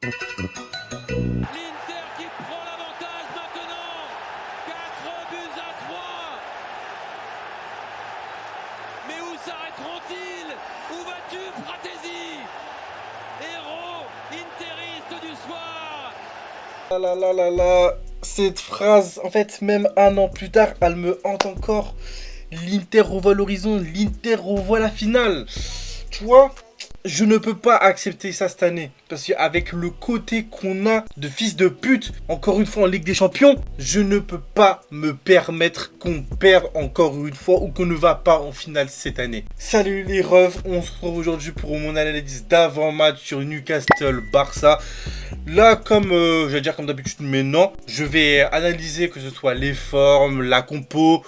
L'Inter qui prend l'avantage maintenant. 4 buts à 3. Mais où s'arrêteront-ils? Où vas-tu, Fratesi? Héros interiste du soir. Ah là là là là, cette phrase, en fait, même un an plus tard, elle me hante encore. L'Inter revoit l'horizon, l'Inter revoit la finale. Tu vois, je ne peux pas accepter ça cette année. Parce qu'avec le côté qu'on a de fils de pute, encore une fois en Ligue des Champions, je ne peux pas me permettre qu'on perde encore une fois ou qu'on ne va pas en finale cette année. Salut les refs, on se retrouve aujourd'hui pour mon analyse d'avant-match sur Newcastle-Barça. Là, comme j'allais dire comme d'habitude, mais non, je vais analyser que ce soit les formes, la compo,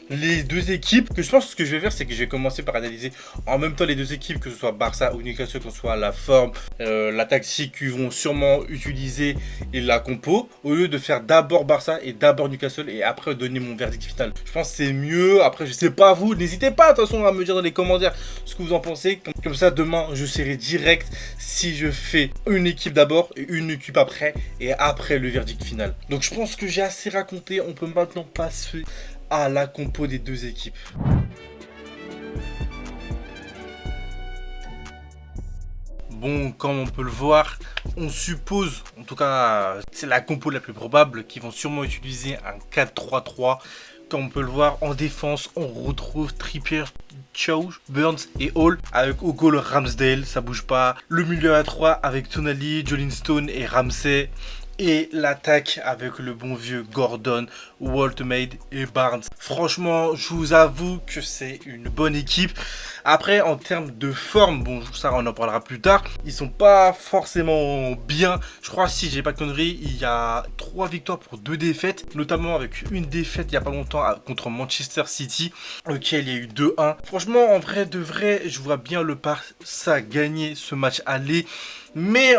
les deux équipes. Que je pense que ce que je vais faire, c'est que je vais commencer par analyser en même temps les deux équipes, que ce soit Barça ou Newcastle, que ce soit la forme, la tactique qu'ils vont sûrement utiliser et la compo, au lieu de faire d'abord Barça et d'abord Newcastle et après donner mon verdict final. Je pense que c'est mieux. Après, je sais pas vous, n'hésitez pas de toute façon à me dire dans les commentaires ce que vous en pensez. Comme ça, demain, je serai direct si je fais une équipe d'abord et une équipe après et après le verdict final. Donc je pense que j'ai assez raconté. On peut maintenant passer à la compo des deux équipes. Bon, comme on peut le voir, on suppose, en tout cas c'est la compo la plus probable, qu'ils vont sûrement utiliser un 4-3-3. Comme on peut le voir, en défense, on retrouve Trippier, Chow, Burns et Hall. Avec au goal Ramsdale, ça bouge pas. Le milieu à 3 avec Tonali, Jolinstone et Ramsey. Et l'attaque avec le bon vieux Gordon, Waltmade et Barnes. Franchement, je vous avoue que c'est une bonne équipe. Après, en termes de forme, bon, ça on en parlera plus tard. Ils sont pas forcément bien. Je crois, si j'ai pas de conneries, il y a 3 victoires pour 2 défaites. Notamment avec une défaite il y a pas longtemps contre Manchester City, auquel il y a eu 2-1. Franchement, en vrai de vrai, je vois bien le Barça gagner ce match aller. Mais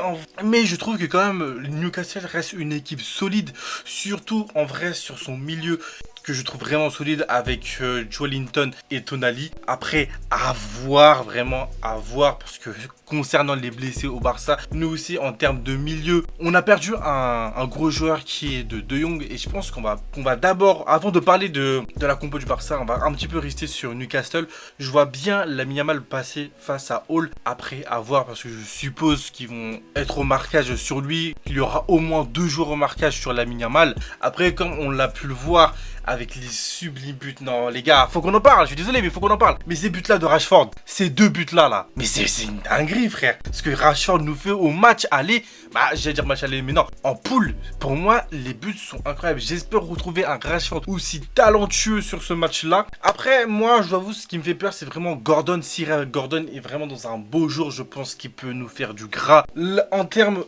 je trouve que quand même Newcastle reste une équipe solide, surtout en vrai sur son milieu que je trouve vraiment solide avec Joelinton et Tonali. Après, à voir, vraiment à voir, parce que concernant les blessés au Barça, nous aussi en termes de milieu, on a perdu un gros joueur qui est De Jong, et je pense qu'on va d'abord, avant de parler de la compo du Barça, on va un petit peu rester sur Newcastle. Je vois bien Lamine Yamal passer face à Hall, après à voir, parce que je suppose qu'ils vont être au marquage sur lui, qu'il y aura au moins 2 joueurs au marquage sur Lamine Yamal. Après, comme on l'a pu le voir avec les sublimes buts, non les gars, faut qu'on en parle, je suis désolé mais faut qu'on en parle. Mais ces buts là de Rashford, ces 2 buts là, mais c'est une dinguerie frère. Ce que Rashford nous fait au match aller, bah j'allais dire match aller mais non, en poule, pour moi les buts sont incroyables. J'espère retrouver un Rashford aussi talentueux sur ce match là. Après moi je dois vous, ce qui me fait peur c'est vraiment Gordon. Si Gordon est vraiment dans un beau jour, je pense qu'il peut nous faire du gras. En termes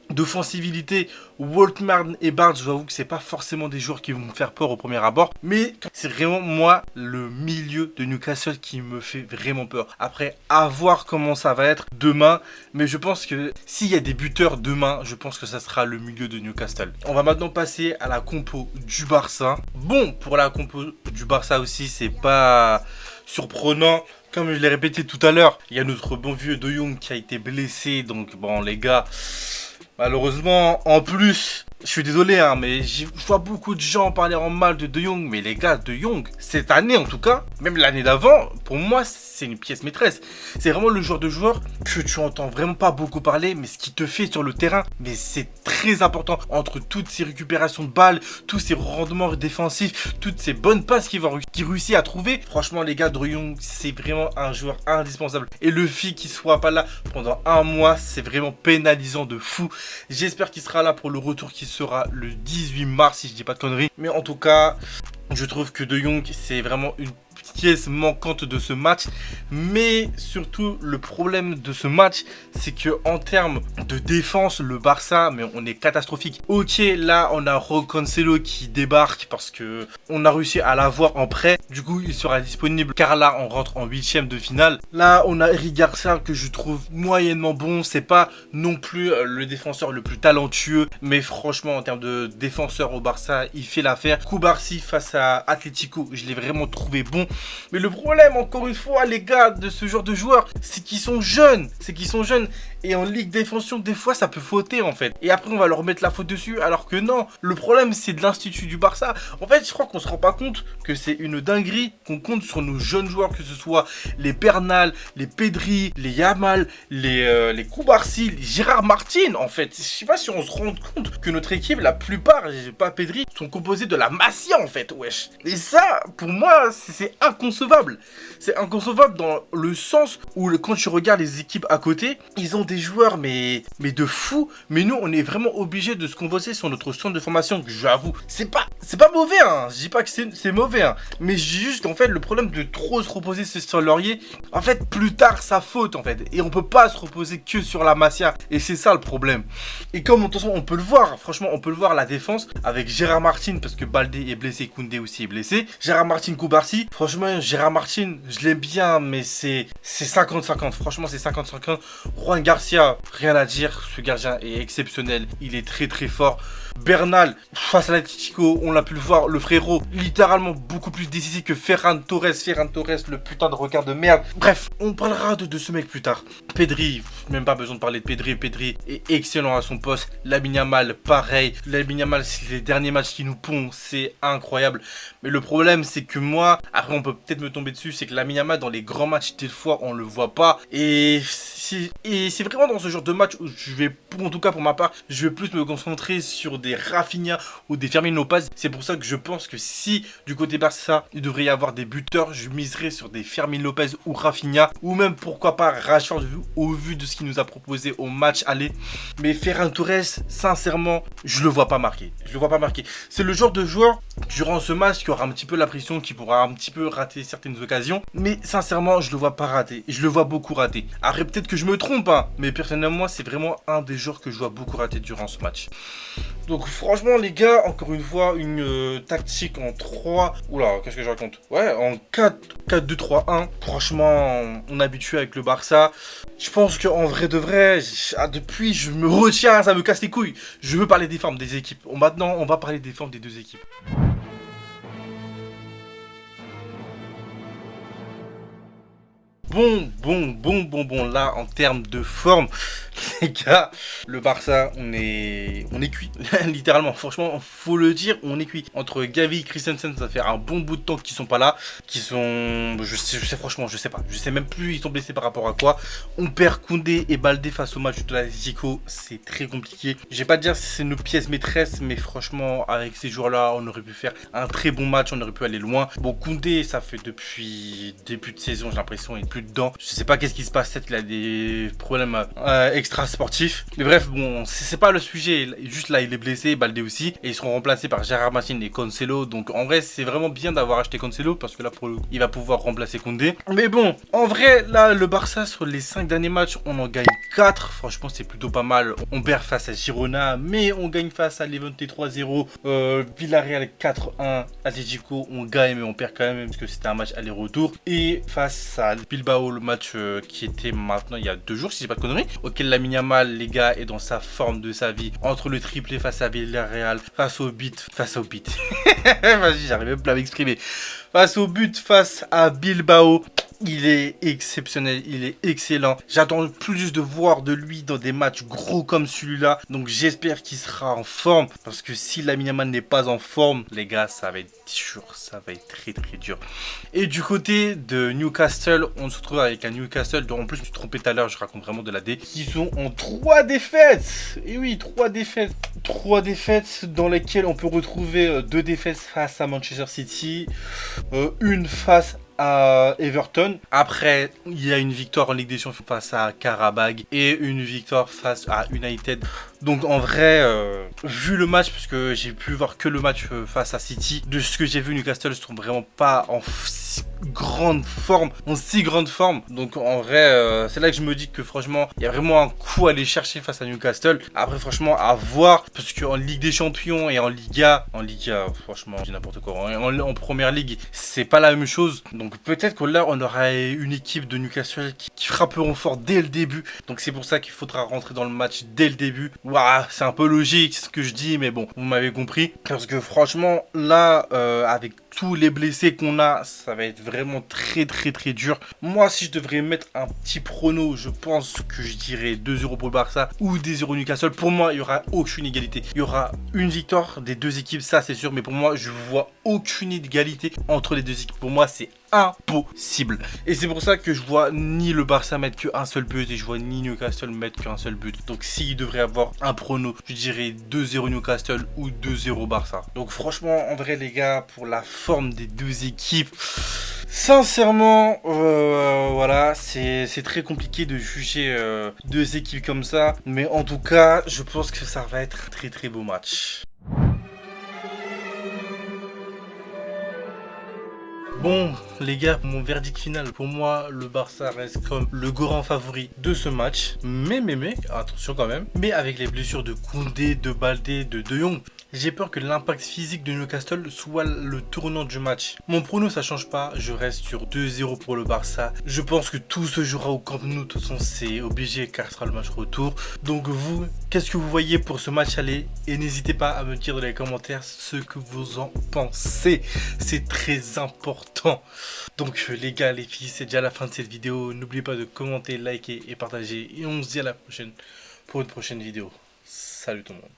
d'offensivité, Waltman et Barnes, je vous avoue que c'est pas forcément des joueurs qui vont me faire peur au premier abord, mais c'est vraiment moi le milieu de Newcastle qui me fait vraiment peur. Après, à voir comment ça va être demain, mais je pense que s'il y a des buteurs demain, je pense que ça sera le milieu de Newcastle. On va maintenant passer à la compo du Barça. Bon, pour la compo du Barça aussi, c'est pas surprenant. Comme je l'ai répété tout à l'heure, il y a notre bon vieux De Jong qui a été blessé, donc bon les gars, malheureusement, en plus, je suis désolé, hein, mais je vois beaucoup de gens parler en mal de De Jong. Mais les gars, De Jong, cette année en tout cas, même l'année d'avant, pour moi, c'est une pièce maîtresse. C'est vraiment le genre de joueur que tu entends vraiment pas beaucoup parler, mais ce qu'il te fait sur le terrain, mais c'est très important. Entre toutes ces récupérations de balles, tous ces rendements défensifs, toutes ces bonnes passes qu'il réussit à trouver. Franchement, les gars, De Jong, c'est vraiment un joueur indispensable. Et le fait qu'il soit pas là pendant un mois, c'est vraiment pénalisant de fou. J'espère qu'il sera là pour le retour qui sera le 18 mars si je dis pas de conneries. Mais en tout cas, je trouve que De Jong c'est vraiment une pièce manquante de ce match. Mais surtout le problème de ce match, c'est que en termes de défense, le Barça, mais on est catastrophique. Ok, là on a Rocancelo qui débarque parce que on a réussi à l'avoir en prêt. Du coup il sera disponible car là on rentre en 8e de finale. Là on a Eric Garcia que je trouve moyennement bon. C'est pas non plus le défenseur le plus talentueux, mais franchement en termes de défenseur au Barça il fait l'affaire. Koubarsi face à Atlético, je l'ai vraiment trouvé bon. Mais le problème, encore une fois, les gars, de ce genre de joueurs, c'est qu'ils sont jeunes. Et en Ligue des Champions, des fois, ça peut fauter en fait. Et après, on va leur mettre la faute dessus, alors que non. Le problème, c'est de l'institut du Barça. En fait, je crois qu'on se rend pas compte que c'est une dinguerie qu'on compte sur nos jeunes joueurs, que ce soit les Bernal, les Pedri, les Yamal, les Koubarsi, les Gérard Martin. En fait, je sais pas si on se rend compte que notre équipe, la plupart, pas Pedri, sont composés de la Masia en fait, wesh. Et ça, pour moi, c'est inconcevable. C'est inconcevable dans le sens où quand tu regardes les équipes à côté, ils ont des joueurs mais de fou. Mais nous, on est vraiment obligé de se composer sur notre centre de formation. J'avoue, c'est pas mauvais, hein. Je dis pas que c'est mauvais, hein. Mais je dis juste qu'en fait, le problème de trop se reposer sur le laurier, en fait, plus tard, ça faute en fait. Et on peut pas se reposer que sur la Masia. Et c'est ça le problème. Et comme de toute façon, on peut le voir, franchement, on peut le voir la défense avec Gérard Martin, parce que Baldé est blessé, Koundé aussi est blessé. Gérard Martin, Koubarsi. Franchement, Gérard Martin, je l'aime bien, mais c'est 50-50. Franchement, c'est 50-50. Juan Garcia, rien à dire. Ce gardien est exceptionnel. Il est très très fort. Bernal, face à l'Atlético, on l'a pu le voir, le frérot, littéralement beaucoup plus décisif que Ferran Torres, le putain de regard de merde. Bref, on parlera de ce mec plus tard. Pedri, même pas besoin de parler de Pedri. Pedri est excellent à son poste. Lamine Yamal, pareil. Lamine Yamal, c'est les derniers matchs qui nous pondent, c'est incroyable. Mais le problème, c'est que moi, après on peut peut-être me tomber dessus, c'est que Lamine Yamal, dans les grands matchs, des fois, on le voit pas. Et c'est vraiment dans ce genre de match où je vais, en tout cas pour ma part, je vais plus me concentrer sur des Rafinha ou des Fermin Lopez. C'est pour ça que je pense que si du côté Barça, il devrait y avoir des buteurs, je miserais sur des Fermin Lopez ou Rafinha, ou même pourquoi pas Rashford au vu de ce qu'il nous a proposé au match aller. Mais Ferran Torres, sincèrement, je le vois pas marquer. Je le vois pas marquer. C'est le genre de joueur durant ce match qui aura un petit peu la pression, qui pourra un petit peu rater certaines occasions. Mais sincèrement, je le vois pas rater. Je le vois beaucoup rater. Après, peut-être que je me trompe, hein, mais personnellement, c'est vraiment un des joueurs que je vois beaucoup rater durant ce match. Donc franchement les gars, encore une fois, une tactique en 3... Oula, qu'est-ce que je raconte? Ouais, en 4-2-3-1. Franchement, on est habitué avec le Barça. Je pense qu'en vrai de vrai, depuis je me retiens, ça me casse les couilles. Je veux parler des formes des équipes. Maintenant, on va parler des formes des deux équipes. Bon, là, en termes de forme, les gars, le Barça, on est cuit, littéralement, franchement, faut le dire, on est cuit. Entre Gavi et Christensen, ça fait un bon bout de temps qu'ils sont pas là, je sais franchement, je sais même plus, ils sont blessés par rapport à quoi. On perd Koundé et Baldé face au match de l'Atlético, c'est très compliqué. Je vais pas dire si c'est nos pièces maîtresses, mais franchement, avec ces joueurs-là, on aurait pu faire un très bon match, on aurait pu aller loin. Bon, Koundé, ça fait depuis début de saison, j'ai l'impression, il est plus dedans. Je sais pas qu'est-ce qui se passe, peut-être qu'il a des problèmes extra sportifs. Mais bref, bon, c'est pas le sujet. Juste là, il est blessé, Baldé aussi. Et ils seront remplacés par Gérard Martin et Cancelo. Donc en vrai, c'est vraiment bien d'avoir acheté Cancelo parce que là, pour le coup, il va pouvoir remplacer Koundé. Mais bon, en vrai, là, le Barça, sur les 5 derniers matchs, on en gagne 4. Franchement, c'est plutôt pas mal. On perd face à Girona, mais on gagne face à Levante 3-0. Villarreal 4-1. Atlético, on gagne, mais on perd quand même parce que c'était un match aller-retour. Et face à Bilbao, le match qui était maintenant il y a 2 jours, si j'ai pas de conneries, auquel Lamine Yamal, les gars, est dans sa forme de sa vie. Entre le triplé face à Villarreal, face au but. Vas-y, j'arrive même pas à m'exprimer. Face au but, face à Bilbao. Il est exceptionnel, il est excellent. J'attends plus de voir de lui dans des matchs gros comme celui-là. Donc j'espère qu'il sera en forme. Parce que si Lamine Yamal n'est pas en forme, les gars, ça va être dur. Ça va être très très dur. Et du côté de Newcastle, on se retrouve avec un Newcastle dont en plus je me suis trompé tout à l'heure, je raconte vraiment de la D. Qui sont en 3 défaites. Et oui, 3 défaites. 3 défaites dans lesquelles on peut retrouver 2 défaites face à Manchester City. Une face à Everton. Après, il y a une victoire en Ligue des Champions face à Karabag et une victoire face à United. Donc en vrai, vu le match, parce que j'ai pu voir que le match face à City, de ce que j'ai vu, Newcastle se trouve vraiment pas en si grande forme. Donc en vrai, c'est là que je me dis que franchement, il y a vraiment un coup à aller chercher face à Newcastle. Après franchement, à voir, parce qu'en Ligue des Champions et en Liga, franchement, je dis n'importe quoi. En Première Ligue, c'est pas la même chose. Donc peut-être que là, on aura une équipe de Newcastle qui frapperont fort dès le début. Donc c'est pour ça qu'il faudra rentrer dans le match dès le début. Ouah, c'est un peu logique ce que je dis, mais bon, vous m'avez compris. Parce que franchement, là, avec tous les blessés qu'on a, ça va être vraiment très dur. Moi, si je devrais mettre un petit prono, je pense que je dirais 2-0 pour le Barça ou des 0 Newcastle. Pour moi, il n'y aura aucune égalité. Il y aura une victoire des deux équipes, ça c'est sûr. Mais pour moi, je vois aucune égalité entre les deux équipes. Pour moi, c'est impossible. Et c'est pour ça que je vois ni le Barça mettre qu'un seul but et je vois ni Newcastle mettre qu'un seul but. Donc s'il devrait avoir un prono, je dirais 2-0 Newcastle ou 2-0 Barça. Donc franchement, en vrai les gars, pour la forme des deux équipes, sincèrement, voilà, c'est très compliqué de juger deux équipes comme ça. Mais en tout cas, je pense que ça va être un très beau match. Bon les gars, mon verdict final, pour moi le Barça reste comme le grand favori de ce match. Mais attention quand même. Mais avec les blessures de Koundé, de Baldé, de De Jong, j'ai peur que l'impact physique de Newcastle soit le tournant du match. Mon prono ça change pas, je reste sur 2-0 pour le Barça. Je pense que tout se jouera au Camp Nou, de toute façon c'est obligé car ce sera le match retour. Donc vous, qu'est-ce que vous voyez pour ce match aller? Et n'hésitez pas à me dire dans les commentaires ce que vous en pensez. C'est très important. Donc les gars, les filles, c'est déjà la fin de cette vidéo. N'oubliez pas de commenter, liker et partager. Et on se dit à la prochaine pour une prochaine vidéo. Salut tout le monde.